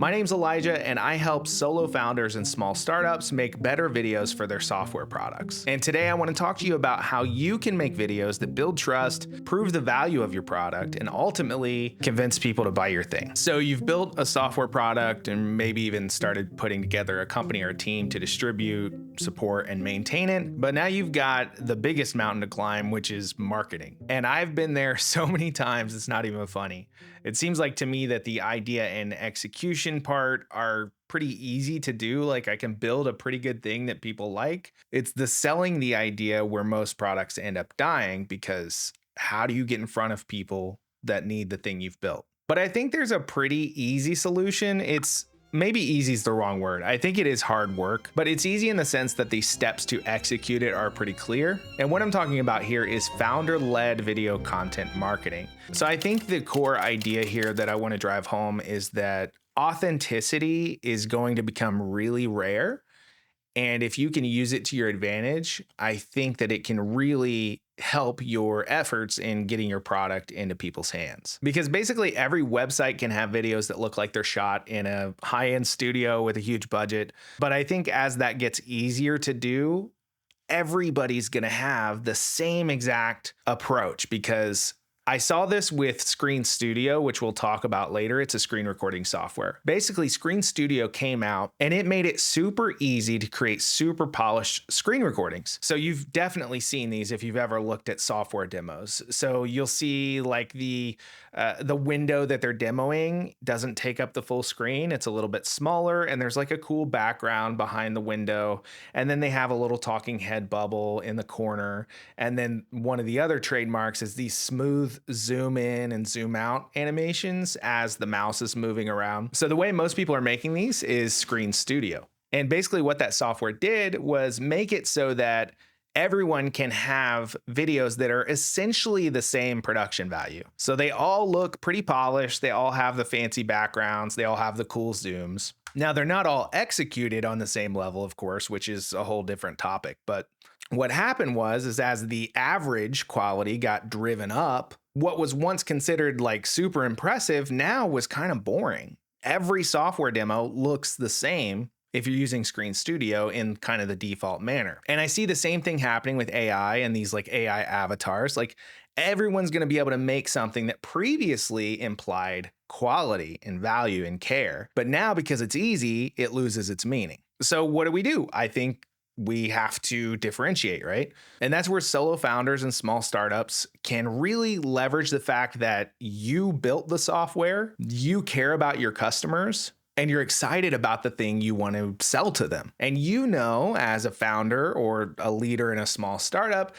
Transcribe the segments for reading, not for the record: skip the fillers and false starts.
My name's Elijah, and I help solo founders and small startups make better videos for their software products. And today I want to talk to you about how you can make videos that build trust, prove the value of your product, and ultimately convince people to buy your thing. So you've built a software product and maybe even started putting together a company or a team to distribute, support, and maintain it. But now you've got the biggest mountain to climb, which is marketing. And I've been there so many times, it's not even funny. It seems like to me that the idea and execution part are pretty easy to do. Like I can build a pretty good thing that people like. It's the selling the idea where most products end up dying, because how do you get in front of people that need the thing you've built? But I think there's a pretty easy solution. It's maybe easy is the wrong word. I think it is hard work, but it's easy in the sense that the steps to execute it are pretty clear. And what I'm talking about here is founder-led video content marketing. So I think the core idea here that I want to drive home is that authenticity is going to become really rare. And if you can use it to your advantage, I think that it can really help your efforts in getting your product into people's hands. Because basically every website can have videos that look like they're shot in a high-end studio with a huge budget. But I think as that gets easier to do, everybody's going to have the same exact approach, because I saw this with Screen Studio, which we'll talk about later. It's a screen recording software. Basically, Screen Studio came out and it made it super easy to create super polished screen recordings. So you've definitely seen these if you've ever looked at software demos. So you'll see like the window that they're demoing doesn't take up the full screen. It's a little bit smaller and there's like a cool background behind the window. And then they have a little talking head bubble in the corner. And then one of the other trademarks is these smooth zoom in and zoom out animations as the mouse is moving around. So the way most people are making these is Screen Studio. And basically what that software did was make it so that everyone can have videos that are essentially the same production value. So they all look pretty polished. They all have the fancy backgrounds. They all have the cool zooms. Now, they're not all executed on the same level, of course, which is a whole different topic. But what happened was as the average quality got driven up, what was once considered like super impressive now was kind of boring. Every software demo looks the same if you're using Screen Studio in kind of the default manner. And I see the same thing happening with AI and these like AI avatars. Like everyone's going to be able to make something that previously implied quality and value and care. But now because it's easy, it loses its meaning. So what do? I think we have to differentiate, right? And that's where solo founders and small startups can really leverage the fact that you built the software, you care about your customers, and you're excited about the thing you want to sell to them. And you know, as a founder or a leader in a small startup,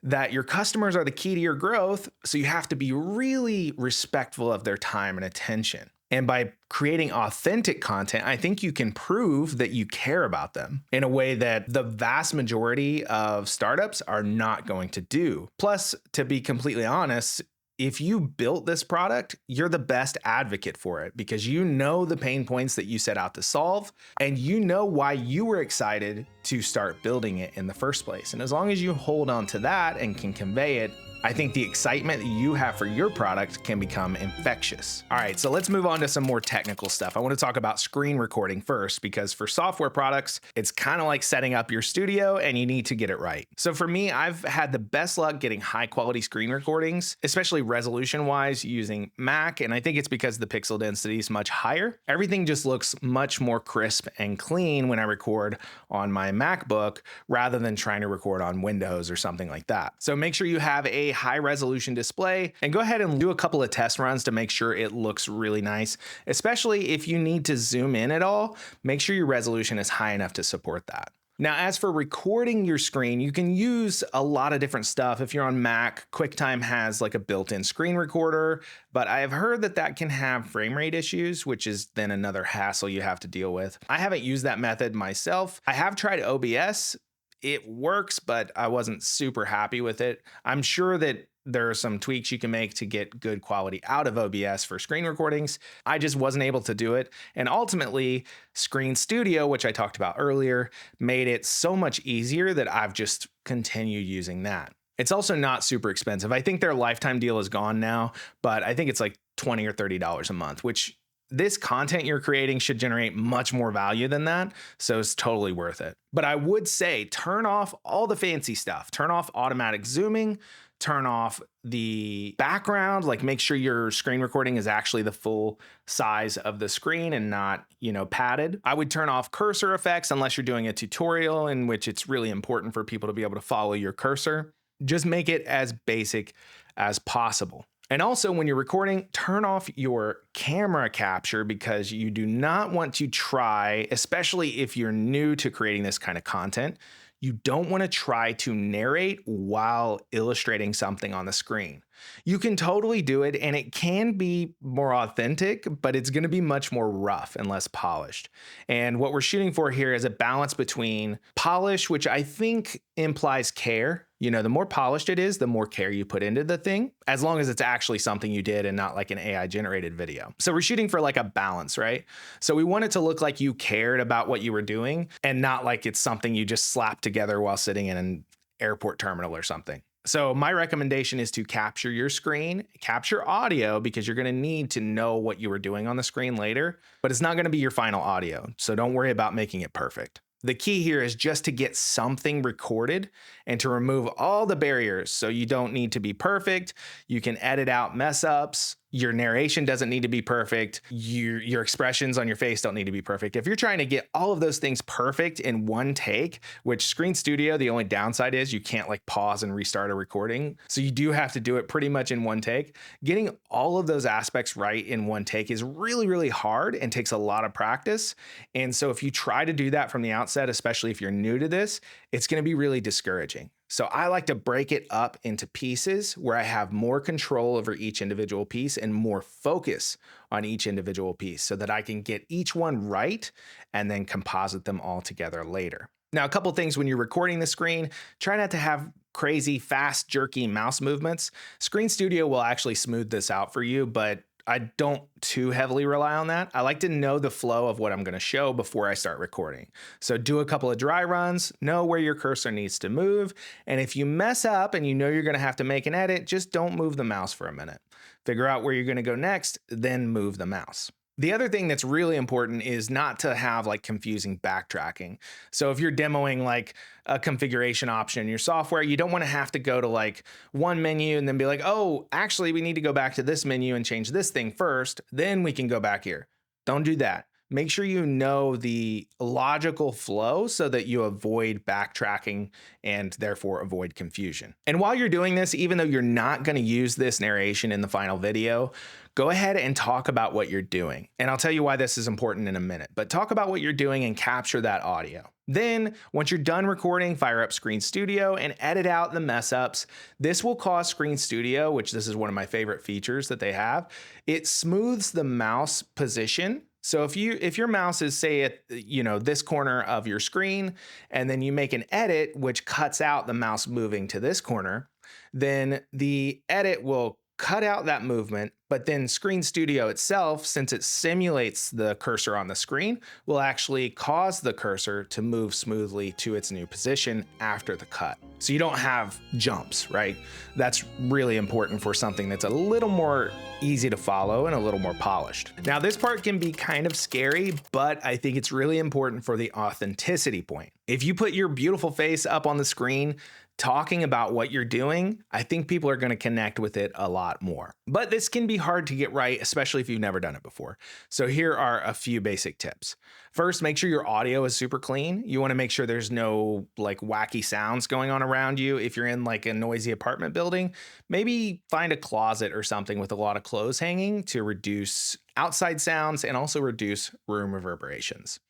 that your customers are the key to your growth. So you have to be really respectful of their time and attention. And by creating authentic content, I think you can prove that you care about them in a way that the vast majority of startups are not going to do. Plus, to be completely honest, if you built this product, you're the best advocate for it because you know the pain points that you set out to solve and you know why you were excited to start building it in the first place. And as long as you hold on to that and can convey it, I think the excitement that you have for your product can become infectious. All right, so let's move on to some more technical stuff. I want to talk about screen recording first, because for software products, it's kind of like setting up your studio and you need to get it right. So for me, I've had the best luck getting high quality screen recordings, especially resolution wise using Mac. And I think it's because the pixel density is much higher. Everything just looks much more crisp and clean when I record on my MacBook rather than trying to record on Windows or something like that. So make sure you have a high resolution display and go ahead and do a couple of test runs to make sure it looks really nice. Especially if you need to zoom in at all, make sure your resolution is high enough to support that. Now, as for recording your screen, you can use a lot of different stuff. If you're on Mac, QuickTime has like a built-in screen recorder, but I've heard that that can have frame rate issues, which is then another hassle you have to deal with. I haven't used that method myself. I have tried OBS. It works, but I wasn't super happy with it. I'm sure that there are some tweaks you can make to get good quality out of OBS for screen recordings. I just wasn't able to do it. And ultimately, Screen Studio, which I talked about earlier, made it so much easier that I've just continued using that. It's also not super expensive. I think their lifetime deal is gone now, but I think it's like $20 or $30 a month, which this content you're creating should generate much more value than that. So it's totally worth it. But I would say turn off all the fancy stuff. Turn off automatic zooming, turn off the background, like make sure your screen recording is actually the full size of the screen and not, padded. I would turn off cursor effects unless you're doing a tutorial in which it's really important for people to be able to follow your cursor. Just make it as basic as possible. And also when you're recording, turn off your camera capture because you do not want to try, especially if you're new to creating this kind of content, you don't want to try to narrate while illustrating something on the screen. You can totally do it and it can be more authentic, but it's going to be much more rough and less polished. And what we're shooting for here is a balance between polish, which I think implies care. The more polished it is, the more care you put into the thing, as long as it's actually something you did and not like an AI generated video. So we're shooting for like a balance, right? So we want it to look like you cared about what you were doing and not like it's something you just slapped together while sitting in an airport terminal or something. So my recommendation is to capture your screen, capture audio because you're going to need to know what you were doing on the screen later, but it's not going to be your final audio. So don't worry about making it perfect. The key here is just to get something recorded and to remove all the barriers. So you don't need to be perfect. You can edit out mess ups. Your narration doesn't need to be perfect. Your expressions on your face don't need to be perfect. If you're trying to get all of those things perfect in one take, which Screen Studio, the only downside is you can't like pause and restart a recording. So you do have to do it pretty much in one take. Getting all of those aspects right in one take is really, really hard and takes a lot of practice. And so if you try to do that from the outset, especially if you're new to this, it's going to be really discouraging. So I like to break it up into pieces where I have more control over each individual piece and more focus on each individual piece so that I can get each one right and then composite them all together later. Now, a couple things when you're recording the screen, try not to have crazy, fast, jerky mouse movements. Screen Studio will actually smooth this out for you, but I don't too heavily rely on that. I like to know the flow of what I'm going to show before I start recording. So do a couple of dry runs, know where your cursor needs to move. And if you mess up and you know you're going to have to make an edit, just don't move the mouse for a minute. Figure out where you're going to go next, then move the mouse. The other thing that's really important is not to have like confusing backtracking. So if you're demoing like a configuration option in your software, you don't want to have to go to like one menu and then be like, oh, actually we need to go back to this menu and change this thing first, then we can go back here. Don't do that. Make sure you know the logical flow so that you avoid backtracking and therefore avoid confusion. And while you're doing this, even though you're not going to use this narration in the final video, go ahead and talk about what you're doing. And I'll tell you why this is important in a minute, but talk about what you're doing and capture that audio. Then once you're done recording, fire up Screen Studio and edit out the mess ups. This will cause Screen Studio, which this is one of my favorite features that they have. It smooths the mouse position. So if your mouse is say at this corner of your screen and then you make an edit which cuts out the mouse moving to this corner, then the edit will cut out that movement, but then Screen Studio itself, since it simulates the cursor on the screen, will actually cause the cursor to move smoothly to its new position after the cut. So you don't have jumps, right? That's really important for something that's a little more easy to follow and a little more polished. Now, this part can be kind of scary, but I think it's really important for the authenticity point. If you put your beautiful face up on the screen, talking about what you're doing, I think people are going to connect with it a lot more. But this can be hard to get right, especially if you've never done it before. So here are a few basic tips. First, make sure your audio is super clean. You want to make sure there's no like wacky sounds going on around you. If you're in like a noisy apartment building, maybe find a closet or something with a lot of clothes hanging to reduce outside sounds and also reduce room reverberations.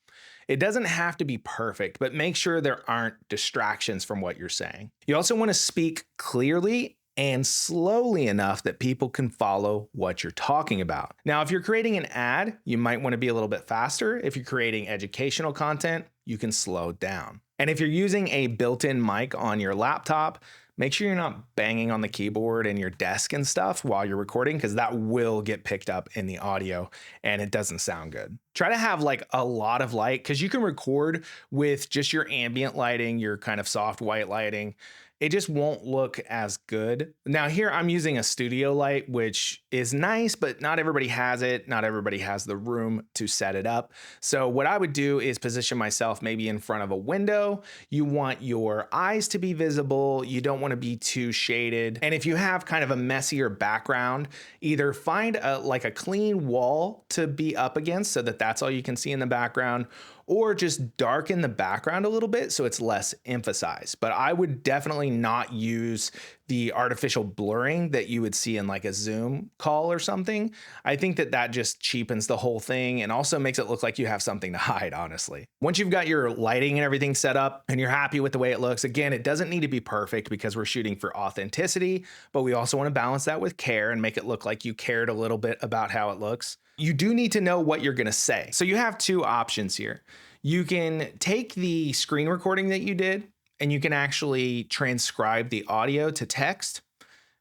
It doesn't have to be perfect, but make sure there aren't distractions from what you're saying. You also want to speak clearly and slowly enough that people can follow what you're talking about. Now, if you're creating an ad, you might want to be a little bit faster. If you're creating educational content, you can slow down. And if you're using a built-in mic on your laptop, make sure you're not banging on the keyboard and your desk and stuff while you're recording, because that will get picked up in the audio and it doesn't sound good. Try to have like a lot of light, because you can record with just your ambient lighting, your kind of soft white lighting, it just won't look as good. Now here I'm using a studio light, which is nice, but not everybody has it. Not everybody has the room to set it up. So what I would do is position myself maybe in front of a window. You want your eyes to be visible. You don't want to be too shaded. And if you have kind of a messier background, either find like a clean wall to be up against so that that's all you can see in the background, or just darken the background a little bit so it's less emphasized. But I would definitely not use the artificial blurring that you would see in like a Zoom call or something. I think that that just cheapens the whole thing and also makes it look like you have something to hide, honestly. Once you've got your lighting and everything set up and you're happy with the way it looks, again, it doesn't need to be perfect because we're shooting for authenticity, but we also want to balance that with care and make it look like you cared a little bit about how it looks. You do need to know what you're going to say. So you have two options here. You can take the screen recording that you did and you can actually transcribe the audio to text.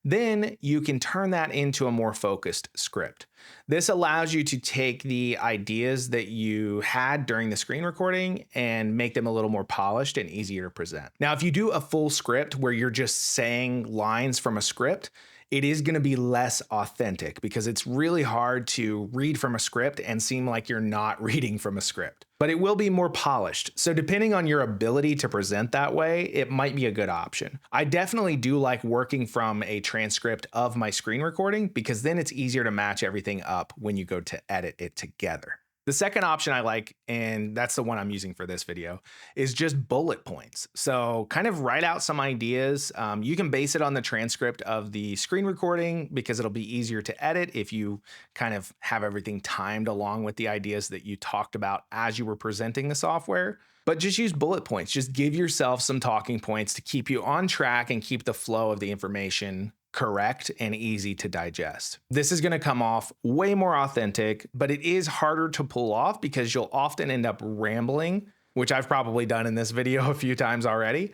Then you can turn that into a more focused script. This allows you to take the ideas that you had during the screen recording and make them a little more polished and easier to present. Now, if you do a full script where you're just saying lines from a script, it is going to be less authentic because it's really hard to read from a script and seem like you're not reading from a script. But it will be more polished. So depending on your ability to present that way, it might be a good option. I definitely do like working from a transcript of my screen recording because then it's easier to match everything up when you go to edit it together. The second option I like, and that's the one I'm using for this video, is just bullet points. So kind of write out some ideas. You can base it on the transcript of the screen recording because it'll be easier to edit if you kind of have everything timed along with the ideas that you talked about as you were presenting the software. But just use bullet points. Just give yourself some talking points to keep you on track and keep the flow of the information correct and easy to digest. This is going to come off way more authentic, but it is harder to pull off because you'll often end up rambling, which I've probably done in this video a few times already.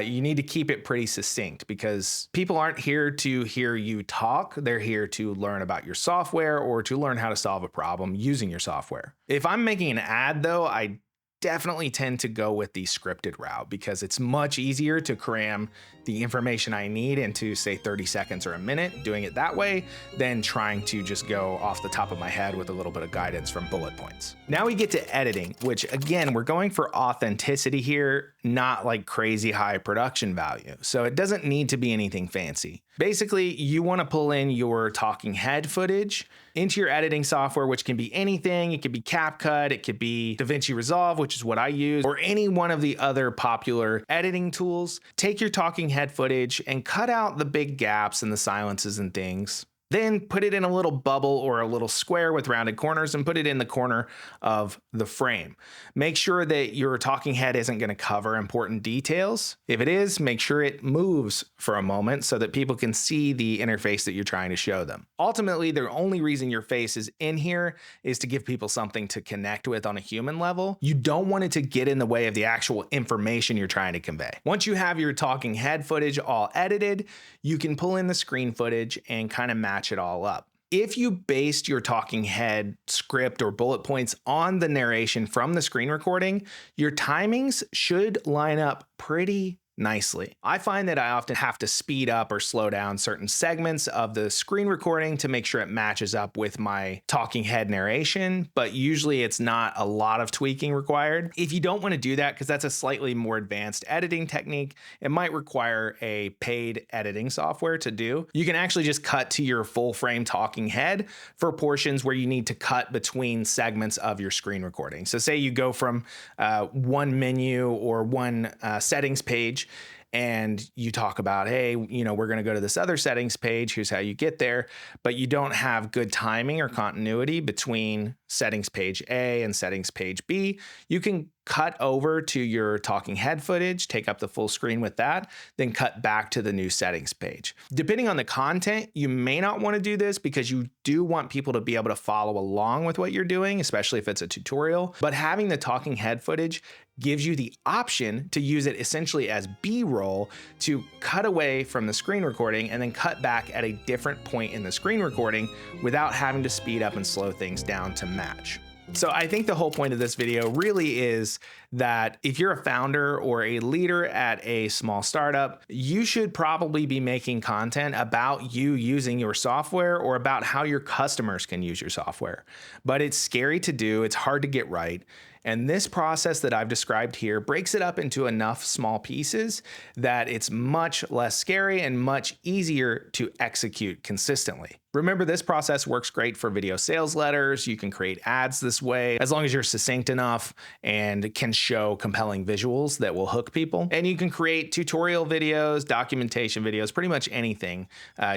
You need to keep it pretty succinct because people aren't here to hear you talk. They're here to learn about your software or to learn how to solve a problem using your software. If I'm making an ad though, I definitely tend to go with the scripted route because it's much easier to cram the information I need into, say, 30 seconds or a minute, doing it that way, than trying to just go off the top of my head with a little bit of guidance from bullet points. Now we get to editing, which again, we're going for authenticity here, not like crazy high production value. So it doesn't need to be anything fancy. Basically, you want to pull in your talking head footage into your editing software, which can be anything. It could be CapCut, it could be DaVinci Resolve, which is what I use, or any one of the other popular editing tools. Take your talking head footage and cut out the big gaps and the silences and things. Then put it in a little bubble or a little square with rounded corners and put it in the corner of the frame. Make sure that your talking head isn't going to cover important details. If it is, make sure it moves for a moment so that people can see the interface that you're trying to show them. Ultimately, the only reason your face is in here is to give people something to connect with on a human level. You don't want it to get in the way of the actual information you're trying to convey. Once you have your talking head footage all edited, you can pull in the screen footage and kind of match it all up. If you based your talking head script or bullet points on the narration from the screen recording, your timings should line up pretty nicely. I find that I often have to speed up or slow down certain segments of the screen recording to make sure it matches up with my talking head narration, but usually it's not a lot of tweaking required. If you don't want to do that, because that's a slightly more advanced editing technique, it might require a paid editing software to do. You can actually just cut to your full frame talking head for portions where you need to cut between segments of your screen recording. So say you go from one menu or one settings page, and you talk about, hey, we're going to go to this other settings page. Here's how you get there. But you don't have good timing or continuity between settings page A and settings page B. You can cut over to your talking head footage, take up the full screen with that, then cut back to the new settings page. Depending on the content, you may not want to do this because you do want people to be able to follow along with what you're doing, especially if it's a tutorial. But having the talking head footage gives you the option to use it essentially as B-roll to cut away from the screen recording and then cut back at a different point in the screen recording without having to speed up and slow things down to match. So I think the whole point of this video really is that if you're a founder or a leader at a small startup, you should probably be making content about you using your software or about how your customers can use your software. But it's scary to do, it's hard to get right. And this process that I've described here breaks it up into enough small pieces that it's much less scary and much easier to execute consistently. Remember, this process works great for video sales letters. You can create ads this way, as long as you're succinct enough and can show compelling visuals that will hook people. And you can create tutorial videos, documentation videos, pretty much anything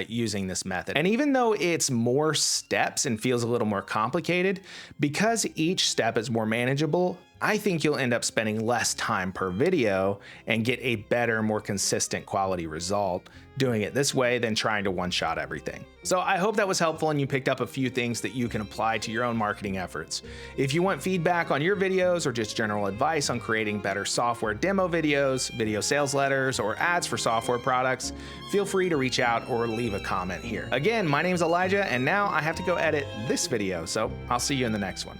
using this method. And even though it's more steps and feels a little more complicated, because each step is more manageable, I think you'll end up spending less time per video and get a better, more consistent quality result doing it this way than trying to one-shot everything. So I hope that was helpful and you picked up a few things that you can apply to your own marketing efforts. If you want feedback on your videos or just general advice on creating better software demo videos, video sales letters, or ads for software products, feel free to reach out or leave a comment here. Again, my name's Elijah, and now I have to go edit this video, so I'll see you in the next one.